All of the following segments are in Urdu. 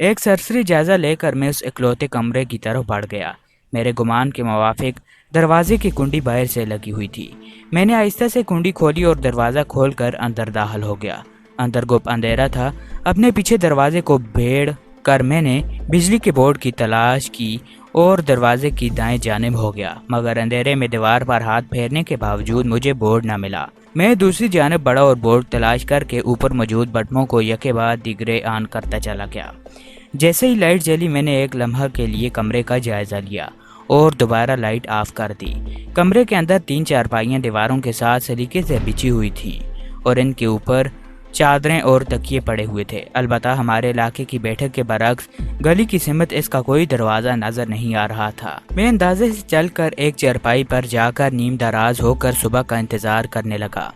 ایک سرسری جائزہ لے کر میں اس اکلوتے کمرے کی طرف بڑھ گیا۔ میرے گمان کے موافق دروازے کی کنڈی باہر سے لگی ہوئی تھی۔ میں نے آہستہ سے کنڈی کھولی اور دروازہ کھول کر اندر داخل ہو گیا۔ اندر گپ اندھیرا تھا۔ اپنے پیچھے دروازے کو بھیڑ کر میں نے بجلی کے بورڈ کی تلاش کی اور دروازے کی دائیں جانب ہو گیا، مگر اندھیرے میں دیوار پر ہاتھ پھیرنے کے باوجود مجھے بورڈ نہ ملا۔ میں دوسری جانب بڑا اور بورڈ تلاش کر کے اوپر موجود بٹنوں کو یکے بعد دیگرے آن کرتا چلا گیا۔ جیسے ہی لائٹ جلی میں نے ایک لمحہ کے لیے کمرے کا جائزہ لیا اور دوبارہ لائٹ آف کر دی۔ کمرے کے اندر 3 چارپائیاں دیواروں کے ساتھ سلیقے سے بچھی ہوئی تھیں اور ان کے اوپر چادریں اور تکیے پڑے ہوئے تھے۔ البتہ ہمارے علاقے کی بیٹھک کے برعکس گلی کی سمت اس کا کوئی دروازہ نظر نہیں آ رہا تھا۔ میں اندازے سے چل کر ایک چارپائی پر جا کر نیم دراز ہو کر صبح کا انتظار کرنے لگا۔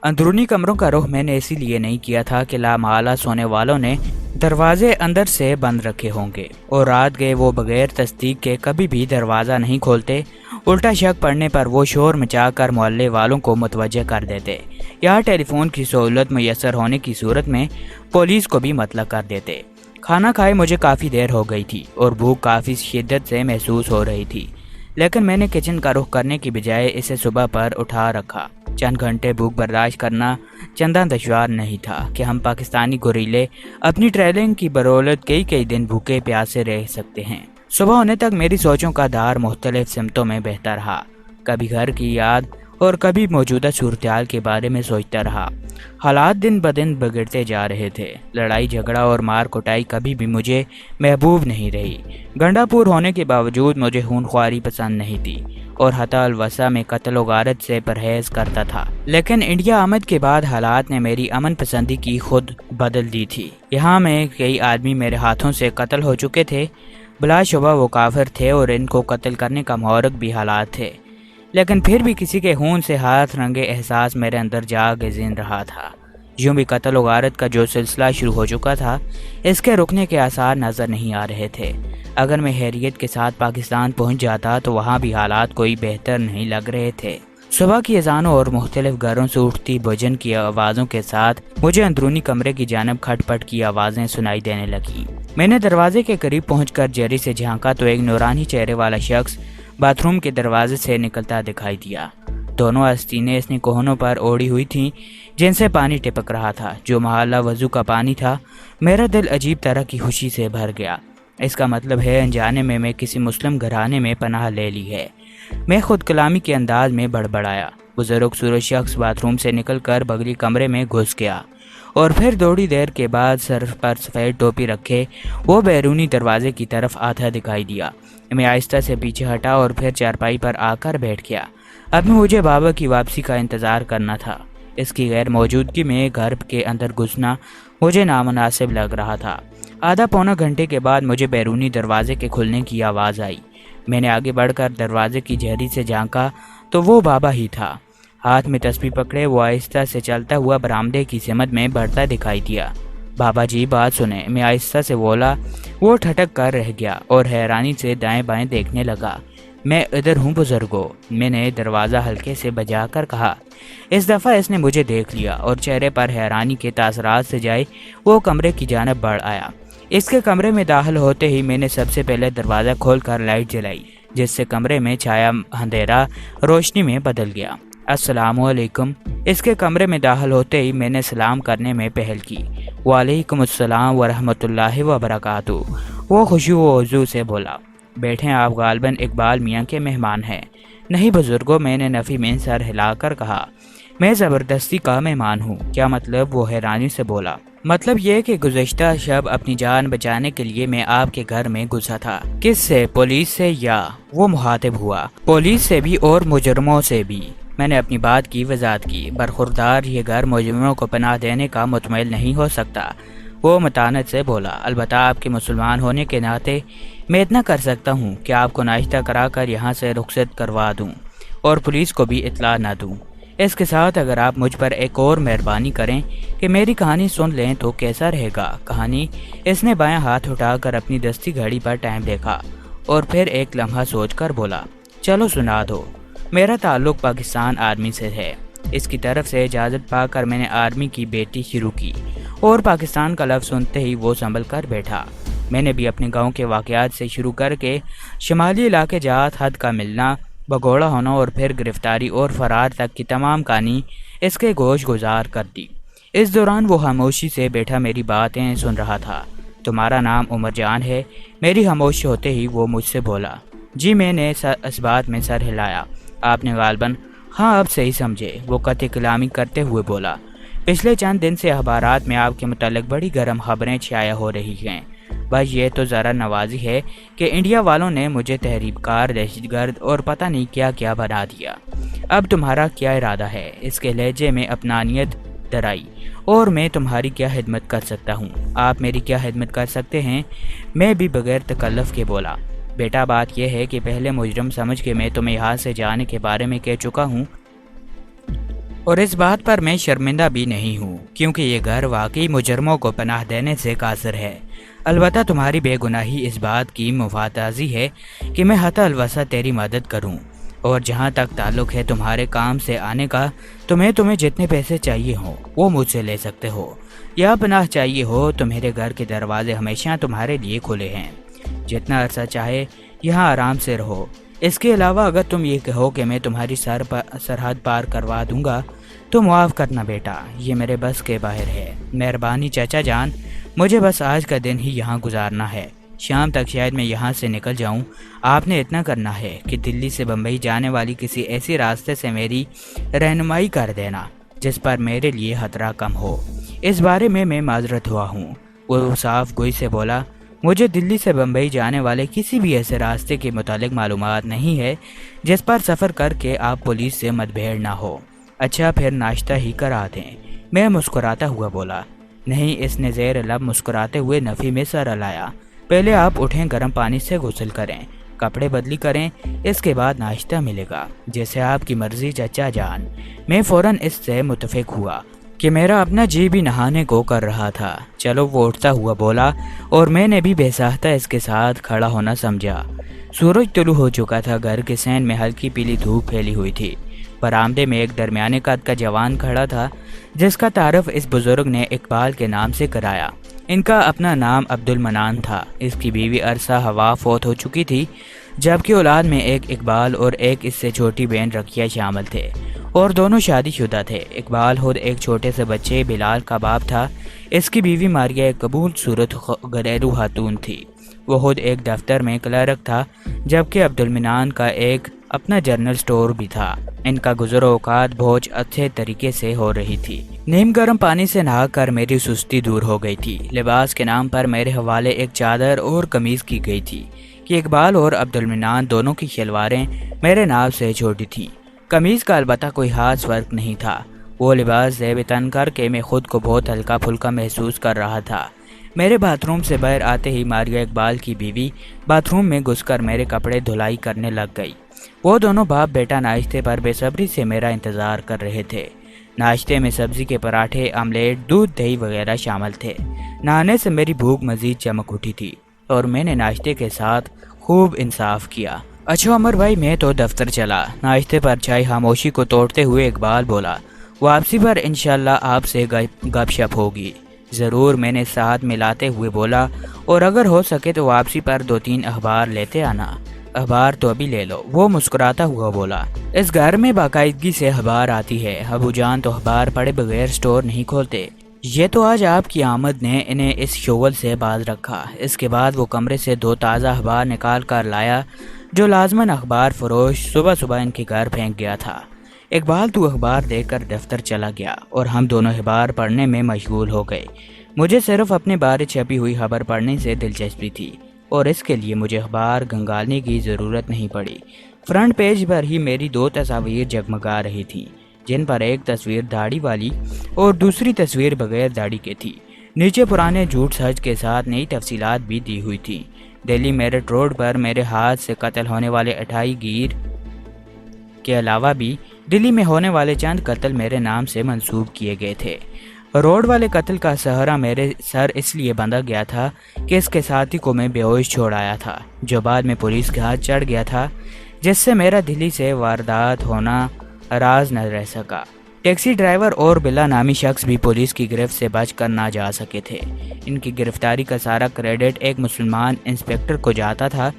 اندرونی کمروں کا رخ میں نے اسی لیے نہیں کیا تھا کہ لامحالہ سونے والوں نے دروازے اندر سے بند رکھے ہوں گے اور رات گئے وہ بغیر تصدیق کے کبھی بھی دروازہ نہیں کھولتے۔ الٹا شک پڑنے پر وہ شور مچا کر محلے والوں کو متوجہ کر دیتے یا ٹیلی فون کی سہولت میسر ہونے کی صورت میں پولیس کو بھی مطلع کر دیتے۔ کھانا کھائے مجھے کافی دیر ہو گئی تھی اور بھوک کافی شدت سے محسوس ہو رہی تھی، لیکن میں نے کچن کا رخ کرنے کی بجائے اسے صبح پر اٹھا رکھا۔ چند گھنٹے بھوک برداشت کرنا چندہ دشوار نہیں تھا کہ ہم پاکستانی گوریلے اپنی ٹریلنگ کی بدولت کئی دن بھوکے پیاسے رہ سکتے ہیں۔ صبح ہونے تک میری سوچوں کا دار مختلف سمتوں میں بہتا رہا۔ کبھی گھر کی یاد اور کبھی موجودہ صورتحال کے بارے میں سوچتا رہا۔ حالات دن بدن بگڑتے جا رہے تھے۔ لڑائی جھگڑا اور مار کٹائی کبھی بھی مجھے محبوب نہیں رہی۔ گنڈا پور ہونے کے باوجود مجھے خونخواری پسند نہیں تھی اور حتی الوسع میں قتل و غارت سے پرہیز کرتا تھا، لیکن انڈیا آمد کے بعد حالات نے میری امن پسندی کی خود بدل دی تھی۔ یہاں میں کئی آدمی میرے ہاتھوں سے قتل ہو چکے تھے۔ بلا شبہ وہ کافر تھے اور ان کو قتل کرنے کا محرک بھی حالات تھے، لیکن پھر بھی کسی کے خون سے ہاتھ رنگے احساس میرے اندر جاگ زین رہا تھا۔ یوں بھی قتل و غارت کا جو سلسلہ شروع ہو چکا تھا، اس کے رکنے کے آثار نظر نہیں آ رہے تھے۔ اگر میں خیریت کے ساتھ پاکستان پہنچ جاتا تو وہاں بھی حالات کوئی بہتر نہیں لگ رہے تھے۔ صبح کی اذانوں اور مختلف گھروں سے اٹھتی بھجن کی آوازوں کے ساتھ مجھے اندرونی کمرے کی جانب کھٹ پٹ کی آوازیں سنائی دینے لگیں۔ میں نے دروازے کے قریب پہنچ کر جری سے جھانکا تو ایک نورانی چہرے والا شخص باتھ روم کے دروازے سے نکلتا دکھائی دیا۔ دونوں آستینیں اس نے کوہنوں پر اوڑھی ہوئی تھیں جن سے پانی ٹپک رہا تھا، جو محلہ وضو کا پانی تھا۔ میرا دل عجیب طرح کی خوشی سے بھر گیا۔ اس کا مطلب ہے انجانے میں کسی مسلم گھرانے میں پناہ لے لی ہے۔ میں خود کلامی کے انداز میں بڑبڑایا۔ بزرگ صورت شخص باتھ روم سے نکل کر بغلی کمرے میں گھس گیا اور پھر تھوڑی دیر کے بعد سر پر سفید ٹوپی رکھے وہ بیرونی دروازے کی طرف آتا دکھائی دیا۔ میں آہستہ سے پیچھے ہٹا اور پھر چارپائی پر آ کر بیٹھ گیا۔ اب مجھے بابا کی واپسی کا انتظار کرنا تھا۔ اس کی غیر موجودگی میں گھر کے اندر گھسنا مجھے نامناسب لگ رہا تھا۔ آدھا پونا گھنٹے کے بعد مجھے بیرونی دروازے کے کھلنے کی آواز آئی۔ میں نے آگے بڑھ کر دروازے کی جھری سے جھانکا تو وہ بابا ہی تھا۔ ہاتھ میں تسبیح پکڑے وہ آہستہ سے چلتا ہوا برآمدے کی سمت میں بڑھتا دکھائی دیا۔ بابا جی بات سنیں، میں آہستہ سے بولا۔ وہ ٹھٹک کر رہ گیا اور حیرانی سے دائیں بائیں دیکھنے لگا۔ میں ادھر ہوں بزرگو، میں نے دروازہ ہلکے سے بجا کر کہا۔ اس دفعہ اس نے مجھے دیکھ لیا اور چہرے پر حیرانی کے تاثرات سے جائے وہ کمرے کی جانب بڑھ آیا۔ اس کے کمرے میں داخل ہوتے ہی میں نے سب سے پہلے دروازہ کھول کر لائٹ جلائی، جس سے کمرے میں چھایا اندھیرا روشنی میں بدل گیا۔ السلام علیکم۔ اس کے کمرے میں داخل ہوتے ہی میں نے سلام کرنے میں پہل کی۔ وعلیکم السلام ورحمۃ اللہ وبرکاتہ۔ وہ خشوع و خضوع سے بولا۔ بیٹھیں، آپ غالباً اقبال میاں کے مہمان ہیں۔ نہیں بزرگوں، میں نے نفی میں سر ہلا کر کہا۔ میں زبردستی کا مہمان ہوں۔ کیا مطلب؟ وہ حیرانی سے بولا۔ مطلب یہ کہ گزشتہ شب اپنی جان بچانے کے لیے میں آپ کے گھر میں گھسا تھا۔ کس سے؟ پولیس سے؟ یا وہ مخاطب ہوا۔ پولیس سے بھی اور مجرموں سے بھی۔ میں نے اپنی بات کی وضاحت کی۔ برخوردار یہ گھر مجرموں کو پناہ دینے کا متمل نہیں ہو سکتا۔ وہ متانت سے بولا۔ البتہ آپ کے مسلمان ہونے کے ناطے میں اتنا کر سکتا ہوں کہ آپ کو ناشتہ کرا کر یہاں سے رخصت کروا دوں اور پولیس کو بھی اطلاع نہ دوں۔ اس کے ساتھ اگر آپ مجھ پر ایک اور مہربانی کریں کہ میری کہانی سن لیں تو کیسا رہے گا؟ کہانی؟ اس نے بایاں ہاتھ اٹھا کر اپنی دستی گھڑی پر ٹائم دیکھا اور پھر ایک لمحہ سوچ کر بولا، چلو سنا دو۔ میرا تعلق پاکستان آرمی سے ہے۔ اس کی طرف سے اجازت پا کر میں نے آرمی کی بیٹی شروع کی اور پاکستان کا لفظ سنتے ہی وہ سنبھل کر بیٹھا۔ میں نے بھی اپنے گاؤں کے واقعات سے شروع کر کے شمالی علاقے جات حد کا ملنا، بگوڑا ہونا اور پھر گرفتاری اور فرار تک کی تمام کہانی اس کے گوش گزار کر دی۔ اس دوران وہ خاموشی سے بیٹھا میری باتیں سن رہا تھا۔ تمہارا نام عمر جان ہے؟ میری خاموش ہوتے ہی وہ مجھ سے بولا۔ جی، میں نے اس بات میں سر ہلایا۔ آپ نے غالباً ہاں اب صحیح سمجھے، وہ قطع کلامی کرتے ہوئے بولا۔ پچھلے چند دن سے اخبارات میں آپ کے متعلق بڑی گرم خبریں شائع ہو رہی ہیں۔ بس یہ تو ذرا نوازی ہے کہ انڈیا والوں نے مجھے تحریک کار، دہشت گرد اور پتہ نہیں کیا کیا بنا دیا۔ اب تمہارا کیا ارادہ ہے؟ اس کے لہجے میں اپنانیت درائی۔ اور میں تمہاری کیا خدمت کر سکتا ہوں؟ آپ میری کیا خدمت کر سکتے ہیں؟ میں بھی بغیر تکلف کے بولا۔ بیٹا، بات یہ ہے کہ پہلے مجرم سمجھ کے میں تمہیں یہاں سے جانے کے بارے میں کہہ چکا ہوں، اور اس بات پر میں شرمندہ بھی نہیں ہوں، کیونکہ یہ گھر واقعی مجرموں کو پناہ دینے سے قاصر ہے۔ البتہ تمہاری بے گناہی اس بات کی مفاتضی ہے کہ میں حتی الوسع تیری مدد کروں، اور جہاں تک تعلق ہے تمہارے کام سے آنے کا، تمہیں جتنے پیسے چاہیے ہوں وہ مجھ سے لے سکتے ہو، یا پناہ چاہیے ہو تو میرے گھر کے دروازے ہمیشہ تمہارے لیے کھلے ہیں۔ جتنا عرصہ چاہے یہاں آرام سے رہو۔ اس کے علاوہ اگر تم یہ کہو کہ میں تمہاری سرحد پار کروا دوں گا تو معاف کرنا بیٹا، یہ میرے بس کے باہر ہے۔ مہربانی چچا جان، مجھے بس آج کا دن ہی یہاں گزارنا ہے، شام تک شاید میں یہاں سے نکل جاؤں۔ آپ نے اتنا کرنا ہے کہ دلی سے بمبئی جانے والی کسی ایسی راستے سے میری رہنمائی کر دینا جس پر میرے لیے خطرہ کم ہو۔ اس بارے میں معذرت ہوا ہوں۔ وہ صاف گوئی سے بولا، مجھے دلی سے بمبئی جانے والے کسی بھی ایسے راستے کے متعلق معلومات نہیں ہے جس پر سفر کر کے آپ پولیس سے مدبھیڑ نہ ہو۔ اچھا، پھر ناشتہ ہی کرا دیں، میں مسکراتا ہوا بولا۔ نہیں، اس نے زیر لب مسکراتے ہوئے نفی میں سر ہلایا۔ پہلے آپ اٹھیں، گرم پانی سے غسل کریں، کپڑے بدلی کریں، اس کے بعد ناشتہ ملے گا، جیسے آپ کی مرضی چچا جان۔ میں فوراً اس سے متفق ہوا کہ میرا اپنا جی بھی نہانے کو کر رہا تھا۔ چلو، وہ اٹھتا ہوا بولا، اور میں نے بھی بے ساختہ اس کے ساتھ کھڑا ہونا سمجھا۔ سورج طلوع ہو چکا تھا، گھر کے سین میں ہلکی پیلی دھوپ پھیلی ہوئی تھی۔ برآمدے میں ایک درمیانے قد کا جوان کھڑا تھا جس کا تعارف اس بزرگ نے اقبال کے نام سے کرایا۔ ان کا اپنا نام عبد المنان تھا۔ اس کی بیوی عرصہ ہوا فوت ہو چکی تھی، جبکہ اولاد میں ایک اقبال اور ایک اس سے چھوٹی بہن رقیہ شامل تھے، اور دونوں شادی شدہ تھے۔ اقبال خود ایک چھوٹے سے بچے بلال کا باپ تھا۔ اس کی بیوی ماریہ ایک قبول صورت گھریلو خاتون تھی، وہ خود ایک دفتر میں کلرک تھا، جبکہ عبد المنان کا ایک اپنا جنرل سٹور بھی تھا۔ ان کا گزر اوقات بہت اچھے طریقے سے ہو رہی تھی۔ نیم گرم پانی سے نہا کر میری سستی دور ہو گئی تھی۔ لباس کے نام پر میرے حوالے ایک چادر اور قمیض کی گئی تھی کہ اقبال اور عبد المنان دونوں کی شلواریں میرے ناپ سے چھوٹی تھیں۔ قمیض کا البتہ کوئی خاص فرق نہیں تھا۔ وہ لباس زیب تن کر کے میں خود کو بہت ہلکا پھلکا محسوس کر رہا تھا۔ میرے باتھ روم سے باہر آتے ہی ماریہ اقبال کی بیوی باتھ روم میں گھس کر میرے کپڑے دھلائی کرنے لگ گئی۔ وہ دونوں باپ بیٹا ناشتے پر بے صبری سے میرا انتظار کر رہے تھے۔ ناشتے میں سبزی کے پراٹھے، آملیٹ، دودھ، دہی وغیرہ شامل تھے۔ نہانے سے میری بھوک مزید چمک اٹھی تھی اور میں نے ناشتے کے ساتھ خوب انصاف کیا۔ اچھا عمر بھائی، میں تو دفتر چلا۔ ناشتے پر چائے خاموشی کو توڑتے ہوئے اقبال بولا۔ واپسی پر انشاءاللہ آپ سے گپ شپ ہوگی۔ ضرور، میں نے ساتھ ملاتے ہوئے بولا، اور اگر ہو سکے تو واپسی پر 2-3 اخبار لیتے آنا۔ اخبار تو ابھی لے لو، وہ مسکراتا ہوا بولا۔ اس گھر میں باقاعدگی سے اخبار آتی ہے، ابو جان تو اخبار پڑھے بغیر سٹور نہیں کھولتے۔ یہ تو آج آپ کی آمد نے انہیں اس شغل سے باز رکھا۔ اس کے بعد وہ کمرے سے 2 تازہ اخبار نکال کر لایا جو لازماً اخبار فروش صبح ان کے گھر پھینک گیا تھا۔ اقبال تو اخبار دے کر دفتر چلا گیا اور ہم دونوں اخبار پڑھنے میں مشغول ہو گئے۔ مجھے صرف اپنے بارے چھپی ہوئی خبر پڑھنے سے دلچسپی تھی، اور اس کے لیے مجھے اخبار گنگالنے کی ضرورت نہیں پڑی۔ فرنٹ پیج پر ہی میری 2 تصاویر جگمگا رہی تھیں، جن پر ایک تصویر داڑھی والی اور دوسری تصویر بغیر داڑھی کے تھی۔ نیچے پرانے جھوٹ سچ کے ساتھ نئی تفصیلات بھی دی ہوئی تھی۔ دہلی میرٹ روڈ پر میرے ہاتھ سے قتل ہونے والے 28 گیر کے علاوہ بھی دلی میں ہونے والے چند قتل میرے نام سے منسوب کیے گئے تھے۔ روڈ والے قتل کا سہرا میرے سر اس لیے بندھا گیا تھا کہ اس کے ساتھی کو میں بے ہوش چھوڑ آیا تھا، جو بعد میں پولیس کے ہاتھ چڑھ گیا تھا، جس سے میرا دلی سے واردات ہونا راز نہ رہ سکا۔ ٹیکسی ڈرائیور اور بلا نامی شخص بھی پولیس کی گرفت سے بچ کر نہ جا سکے تھے۔ ان کی گرفتاری کا سارا کریڈٹ ایک مسلمان انسپکٹر کو جاتا تھا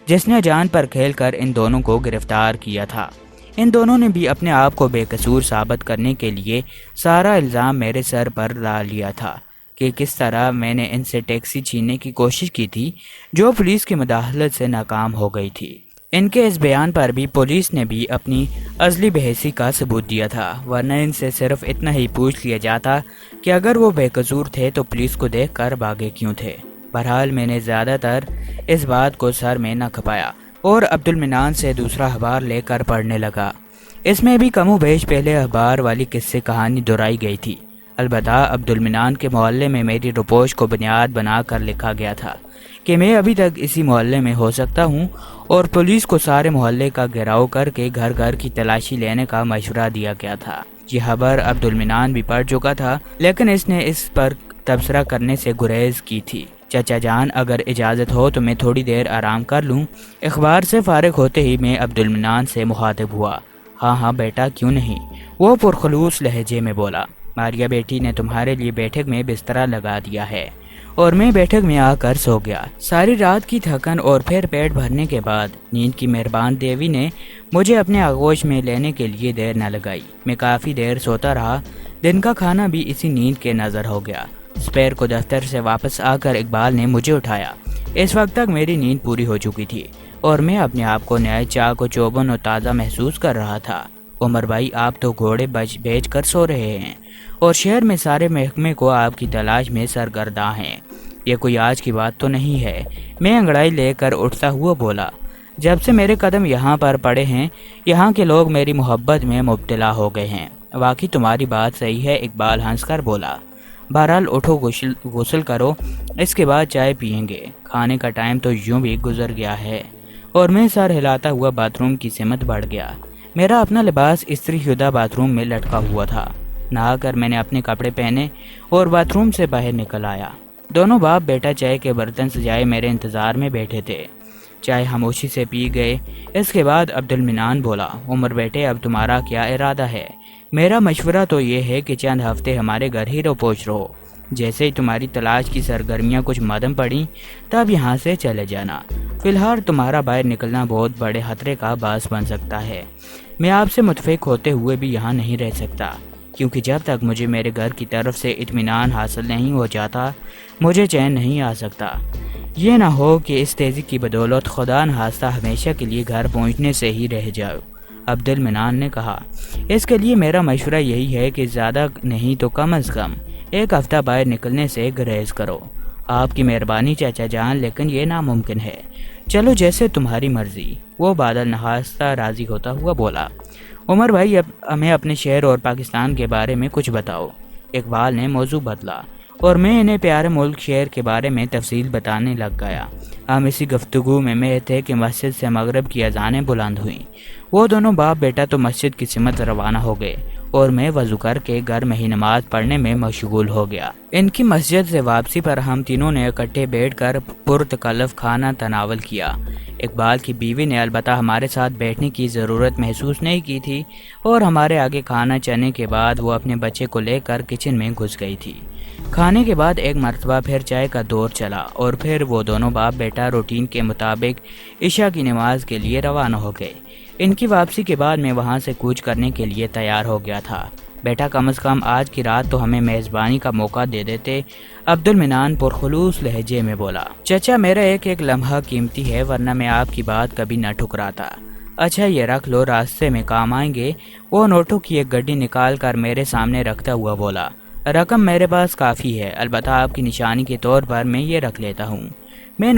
جس نے جان پر کھیل کر ان دونوں کو گرفتار کیا تھا۔ ان دونوں نے بھی اپنے آپ کو بے قصور ثابت کرنے کے لیے سارا الزام میرے سر پر لا لیا تھا کہ کس طرح میں نے ان سے ٹیکسی چھیننے کی کوشش کی تھی جو پولیس کی مداخلت سے ناکام ہو گئی تھی۔ ان کے اس بیان پر بھی پولیس نے بھی اپنی ازلی بےحیثی کا ثبوت دیا تھا، ورنہ ان سے صرف اتنا ہی پوچھ لیا جاتا کہ اگر وہ بے قصور تھے تو پولیس کو دیکھ کر بھاگے کیوں تھے۔ بہرحال میں نے زیادہ تر اس بات کو سر میں نہ کھپایا اور عبد المنان سے دوسرا اخبار لے کر پڑھنے لگا۔ اس میں بھی کم و بیش پہلے اخبار والی قصے کہانی دہرائی گئی تھی، البتہ عبد المنان کے محلے میں میری رپوش کو بنیاد بنا کر لکھا گیا تھا کہ میں ابھی تک اسی محلے میں ہو سکتا ہوں، اور پولیس کو سارے محلے کا گھیراؤ کر کے گھر گھر کی تلاشی لینے کا مشورہ دیا گیا تھا۔ یہ خبر عبد المنان بھی پڑھ چکا تھا، لیکن اس نے اس پر تبصرہ کرنے سے گریز کی تھی۔ چچا جان اگر اجازت ہو تو میں تھوڑی دیر آرام کر لوں۔ اخبار سے فارغ ہوتے ہی میں عبد المنان سے مخاطب ہوا۔ ہاں ہاں بیٹا کیوں نہیں، وہ پرخلوص لہجے میں بولا۔ ماریا بیٹی نے تمہارے لیے بیٹھک میں بسترا لگا دیا ہے، اور میں بیٹھک میں آ کر سو گیا۔ ساری رات کی تھکن اور پھر پیٹ بھرنے کے بعد نیند کی مہربان دیوی نے مجھے اپنے آغوش میں لینے کے لیے دیر نہ لگائی۔ میں کافی دیر سوتا رہا، دن کا کھانا بھی اسی نیند کے نظر ہو گیا۔ دوپہر کو دفتر سے واپس آ کر اقبال نے مجھے اٹھایا۔ اس وقت تک میری نیند پوری ہو چکی تھی اور میں اپنے آپ کو نئے چاق و چوبن اور تازہ محسوس کر رہا تھا۔ عمر بھائی آپ تو گھوڑے بیچ کر سو رہے ہیں اور شہر میں سارے محکمے کو آپ کی تلاش میں سرگرداں ہیں، یہ کوئی آج کی بات تو نہیں ہے۔ میں انگڑائی لے کر اٹھتا ہوا بولا۔ جب سے میرے قدم یہاں پر پڑے ہیں یہاں کے لوگ میری محبت میں مبتلا ہو گئے ہیں۔ واقعی تمہاری بات صحیح ہے، اقبال ہنس کر بولا۔ بہرحال اٹھو، غسل کرو، اس کے بعد چائے پئیں گے، کھانے کا ٹائم تو یوں بھی گزر گیا ہے۔ اور میں سر ہلاتا ہوا باتھ روم کی سمت بڑھ گیا۔ میرا اپنا لباس استری شدہ باتھ روم میں لٹکا ہوا تھا۔ نہا کر میں نے اپنے کپڑے پہنے اور باتھ روم سے باہر نکل آیا۔ دونوں باپ بیٹا چائے کے برتن سجائے میرے انتظار میں بیٹھے تھے۔ چائے خاموشی سے پی گئے۔ اس کے بعد عبد المنان بولا، عمر بیٹے اب تمہارا کیا ارادہ ہے؟ میرا مشورہ تو یہ ہے کہ چند ہفتے ہمارے گھر ہی رپوش رہو، جیسے ہی تمہاری تلاش کی سرگرمیاں کچھ مدم پڑیں تب یہاں سے چلے جانا۔ فی الحال تمہارا باہر نکلنا بہت بڑے خطرے کا باعث بن سکتا ہے۔ میں آپ سے متفق ہوتے ہوئے بھی یہاں نہیں رہ سکتا، کیونکہ جب تک مجھے میرے گھر کی طرف سے اطمینان حاصل نہیں ہو جاتا مجھے چین نہیں آ سکتا۔ یہ نہ ہو کہ اس تیزی کی بدولت خدا نخواستہ ہمیشہ کے لیے گھر پہنچنے سے ہی رہ جاؤ، عبد المنان نے کہا۔ اس کے لیے میرا مشورہ یہی ہے کہ زیادہ نہیں تو کم از کم ایک ہفتہ باہر نکلنے سے گریز کرو۔ آپ کی مہربانی چاچا جان، لیکن یہ ناممکن ہے۔ چلو جیسے تمہاری مرضی، وہ بادل نخواستہ راضی ہوتا ہوا بولا۔ عمر بھائی اب ہمیں اپنے شہر اور پاکستان کے بارے میں کچھ بتاؤ۔ اقبال نے موضوع بدلا اور میں انہیں پیارے ملک شہر کے بارے میں تفصیل بتانے لگ گیا۔ ہم اسی گفتگو میں مہر تھے کہ مسجد سے مغرب کی اذانیں بلند ہوئیں۔ وہ دونوں باپ بیٹا تو مسجد کی سمت روانہ ہو گئے اور میں وضو کر کے گھر میں ہی نماز پڑھنے میں مشغول ہو گیا۔ ان کی مسجد سے واپسی پر ہم تینوں نے اکٹھے بیٹھ کر پرتکلف کھانا تناول کیا۔ اقبال کی بیوی نے البتہ ہمارے ساتھ بیٹھنے کی ضرورت محسوس نہیں کی تھی اور ہمارے آگے کھانا چنے کے بعد وہ اپنے بچے کو لے کر کچن میں گھس گئی تھی۔ کھانے کے بعد ایک مرتبہ پھر چائے کا دور چلا اور پھر وہ دونوں باپ بیٹا روٹین کے مطابق عشاء کی نماز کے لیے روانہ ہو گئے۔ ان کی واپسی کے بعد میں وہاں سے کوچ کرنے کے لیے تیار ہو گیا تھا۔ بیٹا کم از کم آج کی رات تو ہمیں میزبانی کا موقع دے دیتے، عبد المنان پرخلوص لہجے میں بولا۔ چچا میرا ایک ایک لمحہ قیمتی ہے، ورنہ میں آپ کی بات کبھی نہ ٹھکراتا۔ اچھا یہ رکھ لو، راستے میں کام آئیں گے۔ وہ نوٹوں کی ایک گڈی نکال کر میرے سامنے رکھتا ہوا بولا۔ رقم میرے پاس کافی ہے، البتہ آپ کی نشانی کے طور پر میں یہ رکھ لیتا ہوں۔ میں